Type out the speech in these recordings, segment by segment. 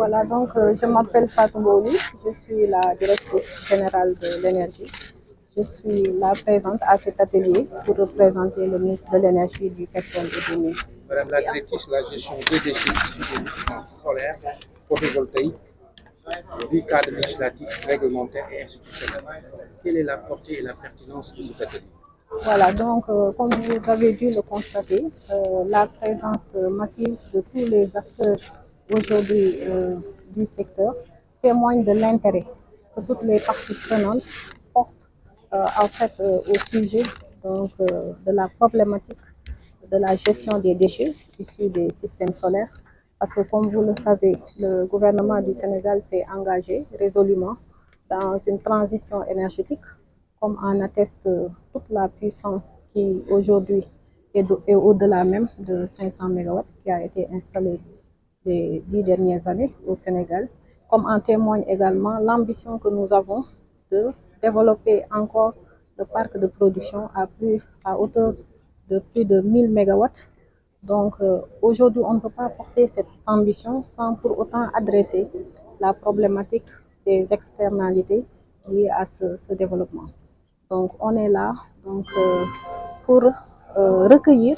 Voilà, donc je m'appelle Fatou Bouli, je suis la directrice générale de l'énergie. Je suis là présente à cet atelier pour représenter le ministre de l'énergie, du pétrole et des mines. Madame la directrice, la gestion des déchets issus des équipements solaires, photovoltaïques, du cadre législatif, réglementaire et institutionnel. Quelle est la portée et la pertinence de cet atelier? Voilà, donc comme vous avez dû le constater, la présence massive de tous les acteurs aujourd'hui du secteur témoigne de l'intérêt que toutes les parties prenantes portent en fait au sujet donc, de la problématique de la gestion des déchets issus des systèmes solaires. Parce que comme vous le savez, le gouvernement du Sénégal s'est engagé résolument dans une transition énergétique, comme en atteste toute la puissance qui aujourd'hui est au-delà même de 500 MW qui a été installée les 10 dernières années au Sénégal, comme en témoigne également l'ambition que nous avons de développer encore le parc de production à hauteur de plus de 1000 MW. Donc aujourd'hui, on ne peut pas porter cette ambition sans pour autant adresser la problématique des externalités liées à ce développement. Donc on est là donc, pour recueillir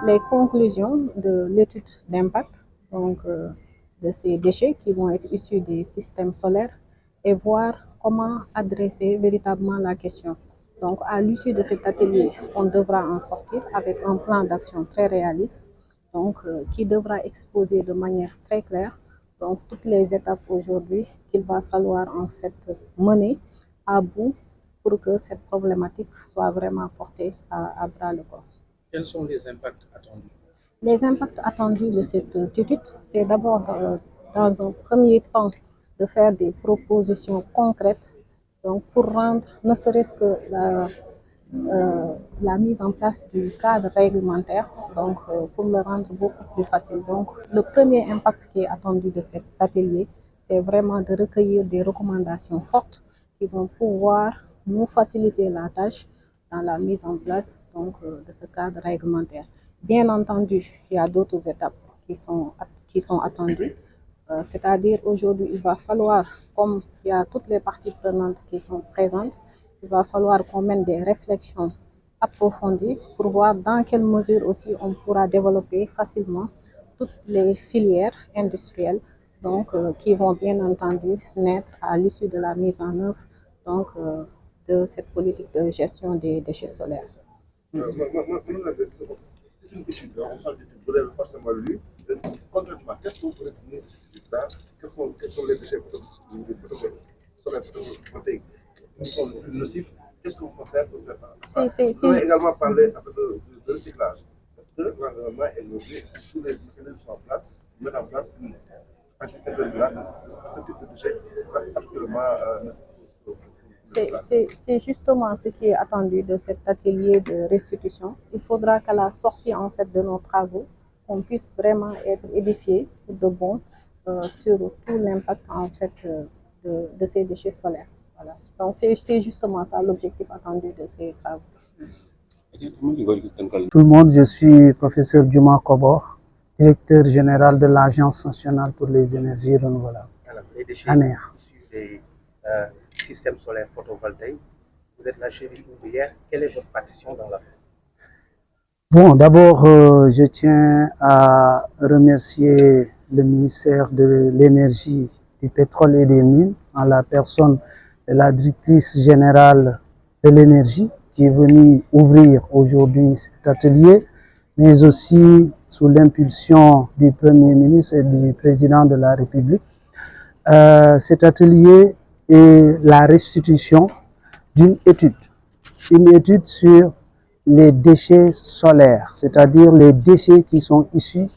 les conclusions de l'étude d'impact donc, de ces déchets qui vont être issus des systèmes solaires et voir comment adresser véritablement la question. Donc à l'issue de cet atelier, on devra en sortir avec un plan d'action très réaliste donc, qui devra exposer de manière très claire donc, toutes les étapes aujourd'hui qu'il va falloir en fait mener à bout pour que cette problématique soit vraiment portée à bras le corps. Quels sont les impacts attendus? Les impacts attendus de cette étude, c'est d'abord dans un premier temps de faire des propositions concrètes donc pour rendre ne serait-ce que la mise en place du cadre réglementaire, donc pour le rendre beaucoup plus facile. Donc le premier impact qui est attendu de cet atelier, c'est vraiment de recueillir des recommandations fortes qui vont pouvoir nous faciliter la tâche dans la mise en place donc, de ce cadre réglementaire. Bien entendu, il y a d'autres étapes qui sont attendues. C'est-à-dire aujourd'hui, il va falloir, comme il y a toutes les parties prenantes qui sont présentes, il va falloir qu'on mène des réflexions approfondies pour voir dans quelle mesure aussi on pourra développer facilement toutes les filières industrielles donc, qui vont bien entendu naître à l'issue de la mise en œuvre donc, de cette politique de gestion des déchets solaires. C'est une étude, on parle d'études, vous l'avez forcément lu. Concrètement, qu'est-ce qu'on pourrait tenir de cette étude-là? Quels sont les déchets photovoltaïques qui sont les plus nocifs? Qu'est-ce qu'on peut faire pour faire ça? Vous avez également parlé de recyclage. Est-ce que l'environnement est aujourd'hui, est-ce que tous les mécanismes sont en place, mettent en place un système de régulage de ce type de déchets particulièrement nocifs? C'est justement ce qui est attendu de cet atelier de restitution. Il faudra qu'à la sortie en fait de nos travaux, on puisse vraiment être édifié de bon sur tout l'impact en fait de ces déchets solaires. Voilà. Donc c'est justement ça l'objectif attendu de ces travaux. Tout le monde, je suis professeur Djouma Kobor, directeur général de l'Agence nationale pour les énergies renouvelables. Alors, les déchets issus des système solaire photovoltaïque, vous êtes la cheville ouvrière, quelle est votre partition dans l'affaire? Bon, d'abord, je tiens à remercier le ministère de l'Énergie, du Pétrole et des Mines, en la personne de la directrice générale de l'énergie, qui est venue ouvrir aujourd'hui cet atelier, mais aussi sous l'impulsion du Premier ministre et du Président de la République. Cet atelier et la restitution d'une étude sur les déchets solaires, c'est-à-dire les déchets qui sont issus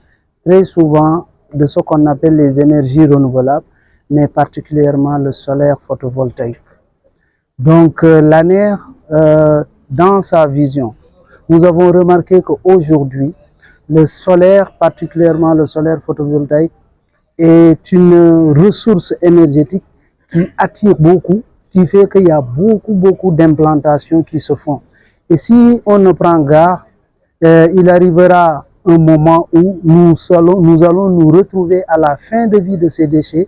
très souvent de ce qu'on appelle les énergies renouvelables, mais particulièrement le solaire photovoltaïque. Donc l'ANER, dans sa vision, nous avons remarqué qu'aujourd'hui, le solaire, particulièrement le solaire photovoltaïque, est une ressource énergétique qui attire beaucoup, qui fait qu'il y a beaucoup d'implantations qui se font. Et si on ne prend garde, il arrivera un moment où nous allons nous retrouver à la fin de vie de ces déchets,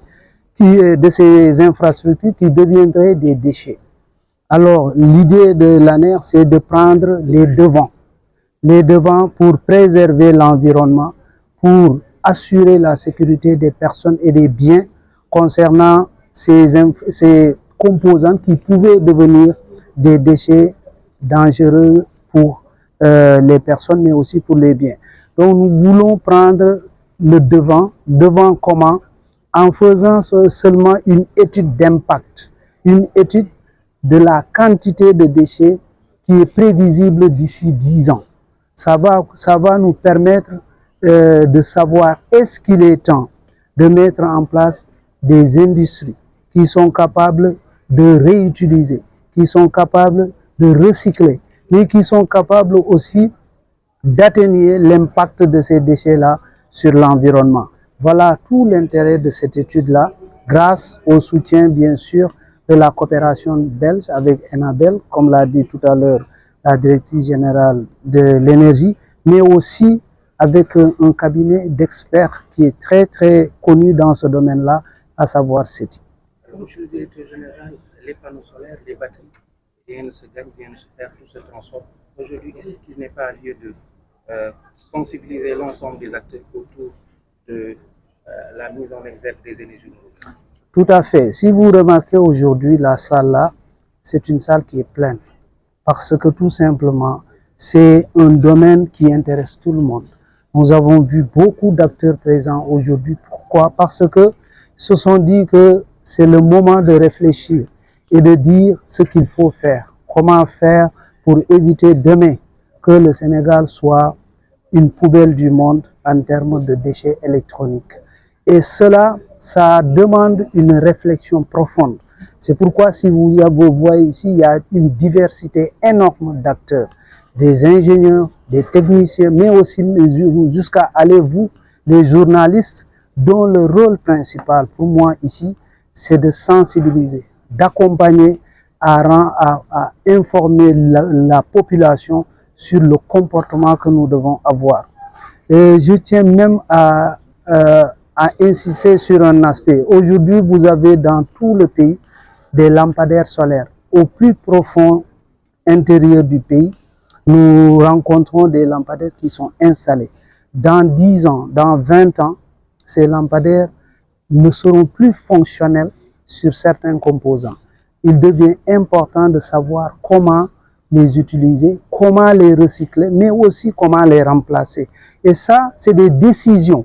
de ces infrastructures qui deviendraient des déchets. Alors, l'idée de l'ANER, c'est de prendre les devants pour préserver l'environnement, pour assurer la sécurité des personnes et des biens concernant ces composants qui pouvaient devenir des déchets dangereux pour les personnes, mais aussi pour les biens. Donc nous voulons prendre le devant comment? En faisant seulement une étude d'impact, une étude de la quantité de déchets qui est prévisible d'ici 10 ans. Ça va nous permettre de savoir est-ce qu'il est temps de mettre en place des industries qui sont capables de réutiliser, qui sont capables de recycler, mais qui sont capables aussi d'atténuer l'impact de ces déchets-là sur l'environnement. Voilà tout l'intérêt de cette étude-là, grâce au soutien, bien sûr, de la coopération belge avec Enabel, comme l'a dit tout à l'heure la directrice générale de l'énergie, mais aussi avec un cabinet d'experts qui est très, très connu dans ce domaine-là, à savoir CETI. Monsieur le directeur général, les panneaux solaires, les batteries, rien ne se gagne, rien ne se perd, tout se transforme. Aujourd'hui, est-ce qu'il n'est pas lieu de sensibiliser l'ensemble des acteurs autour de la mise en exergue des énergies renouvelables? Tout à fait. Si vous remarquez aujourd'hui la salle là, c'est une salle qui est pleine. Parce que tout simplement, c'est un domaine qui intéresse tout le monde. Nous avons vu beaucoup d'acteurs présents aujourd'hui. Pourquoi? Parce que se sont dit que c'est le moment de réfléchir et de dire ce qu'il faut faire. Comment faire pour éviter demain que le Sénégal soit une poubelle du monde en termes de déchets électroniques. Et cela, ça demande une réflexion profonde. C'est pourquoi si vous voyez ici, il y a une diversité énorme d'acteurs, des ingénieurs, des techniciens, mais aussi jusqu'à aller vous, les journalistes, dont le rôle principal pour moi ici, c'est de sensibiliser, d'accompagner, à informer la population sur le comportement que nous devons avoir. Et je tiens même à insister sur un aspect. Aujourd'hui, vous avez dans tout le pays des lampadaires solaires. Au plus profond intérieur du pays, nous rencontrons des lampadaires qui sont installés. Dans 10 ans, dans 20 ans, ces lampadaires ne seront plus fonctionnels sur certains composants. Il devient important de savoir comment les utiliser, comment les recycler, mais aussi comment les remplacer. Et ça, c'est des décisions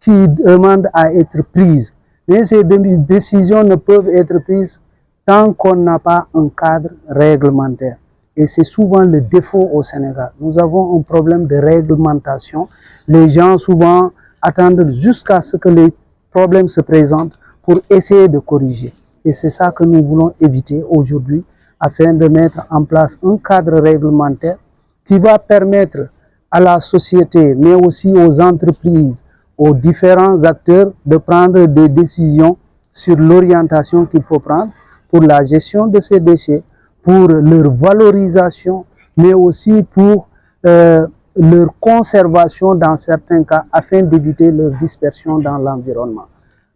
qui demandent à être prises. Mais ces décisions ne peuvent être prises tant qu'on n'a pas un cadre réglementaire. Et c'est souvent le défaut au Sénégal. Nous avons un problème de réglementation. Les gens souvent attendent jusqu'à ce que les problèmes se présentent pour essayer de corriger. Et c'est ça que nous voulons éviter aujourd'hui afin de mettre en place un cadre réglementaire qui va permettre à la société, mais aussi aux entreprises, aux différents acteurs de prendre des décisions sur l'orientation qu'il faut prendre pour la gestion de ces déchets, pour leur valorisation, mais aussi pour leur conservation dans certains cas afin d'éviter leur dispersion dans l'environnement.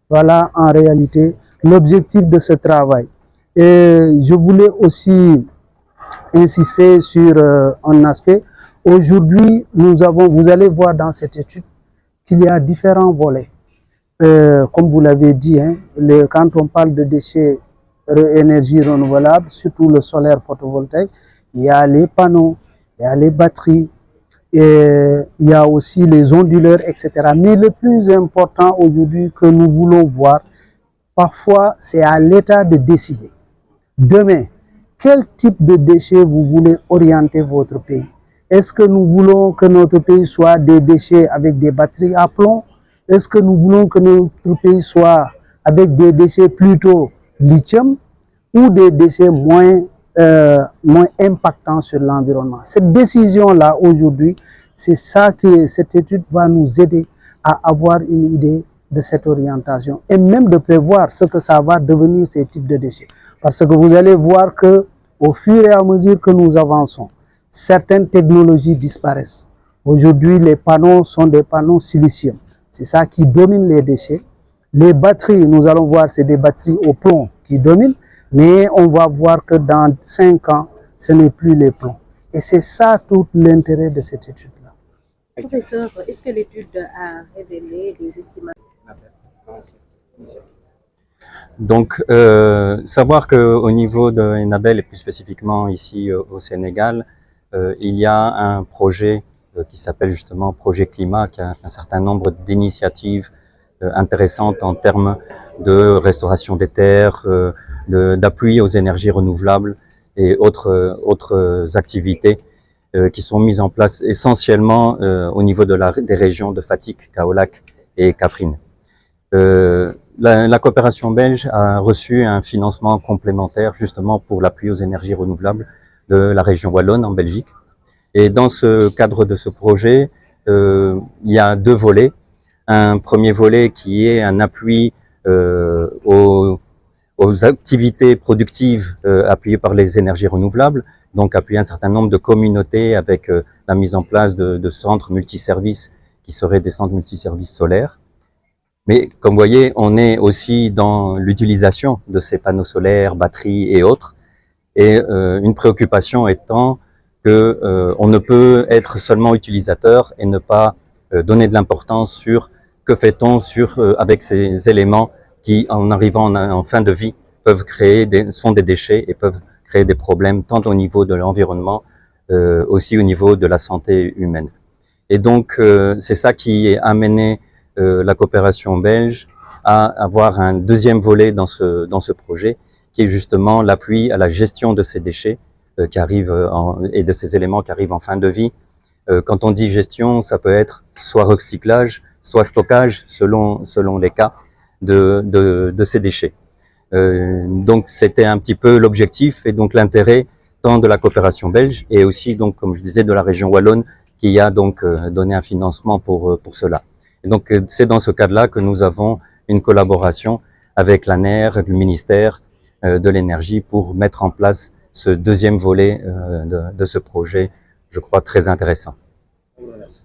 Voilà en réalité l'objectif de ce travail. Et je voulais aussi insister sur un aspect. Aujourd'hui, vous allez voir dans cette étude qu'il y a différents volets. Comme vous l'avez dit, hein, quand on parle de déchets énergie renouvelable, surtout le solaire photovoltaïque, il y a les panneaux, il y a les batteries, et il y a aussi les onduleurs, etc. Mais le plus important aujourd'hui que nous voulons voir, parfois c'est à l'État de décider. Demain, quel type de déchets vous voulez orienter votre pays? Est-ce que nous voulons que notre pays soit des déchets avec des batteries à plomb? Est-ce que nous voulons que notre pays soit avec des déchets plutôt lithium ou des déchets moins impactants sur l'environnement? Cette décision-là, aujourd'hui, c'est ça que cette étude va nous aider à avoir une idée de cette orientation et même de prévoir ce que ça va devenir ces types de déchets. Parce que vous allez voir que au fur et à mesure que nous avançons, certaines technologies disparaissent. Aujourd'hui, les panneaux sont des panneaux silicium. C'est ça qui domine les déchets. Les batteries, nous allons voir, c'est des batteries au plomb qui dominent, mais on va voir que dans 5 ans, ce n'est plus les plombs. Et c'est ça tout l'intérêt de cette étude-là. Professeur, est-ce que l'étude a révélé des estimations? Donc, savoir qu'au niveau de Enabel, et plus spécifiquement ici au Sénégal, il y a un projet qui s'appelle justement Projet Climat, qui a un certain nombre d'initiatives intéressantes en termes de restauration des terres, d'appui aux énergies renouvelables et autres activités qui sont mises en place essentiellement au niveau des régions de Fatick, Kaolack et Kaffrine. La coopération belge a reçu un financement complémentaire justement pour l'appui aux énergies renouvelables de la région wallonne en Belgique. Et dans ce cadre de ce projet, il y a 2 volets. Un premier volet qui est un appui aux activités productives appuyées par les énergies renouvelables, donc appuyer un certain nombre de communautés avec la mise en place de centres multiservices qui seraient des centres multiservices solaires. Mais comme vous voyez, on est aussi dans l'utilisation de ces panneaux solaires, batteries et autres. Et une préoccupation étant que on ne peut être seulement utilisateur et ne pas donner de l'importance sur que fait-on avec ces éléments qui, en arrivant en fin de vie, sont des déchets et peuvent créer des problèmes tant au niveau de l'environnement, aussi au niveau de la santé humaine. Et donc, c'est ça qui a amené la coopération belge à avoir un deuxième volet dans ce projet, qui est justement l'appui à la gestion de ces déchets qui arrivent et de ces éléments qui arrivent en fin de vie. Quand on dit gestion, ça peut être soit recyclage, soit stockage, selon les cas de ces déchets. Donc c'était un petit peu l'objectif et donc l'intérêt tant de la coopération belge et aussi donc comme je disais de la région wallonne qui a donc donné un financement pour cela. Et donc c'est dans ce cadre-là que nous avons une collaboration avec l'ANER, le ministère de l'énergie pour mettre en place ce deuxième volet de ce projet, je crois très intéressant. Merci.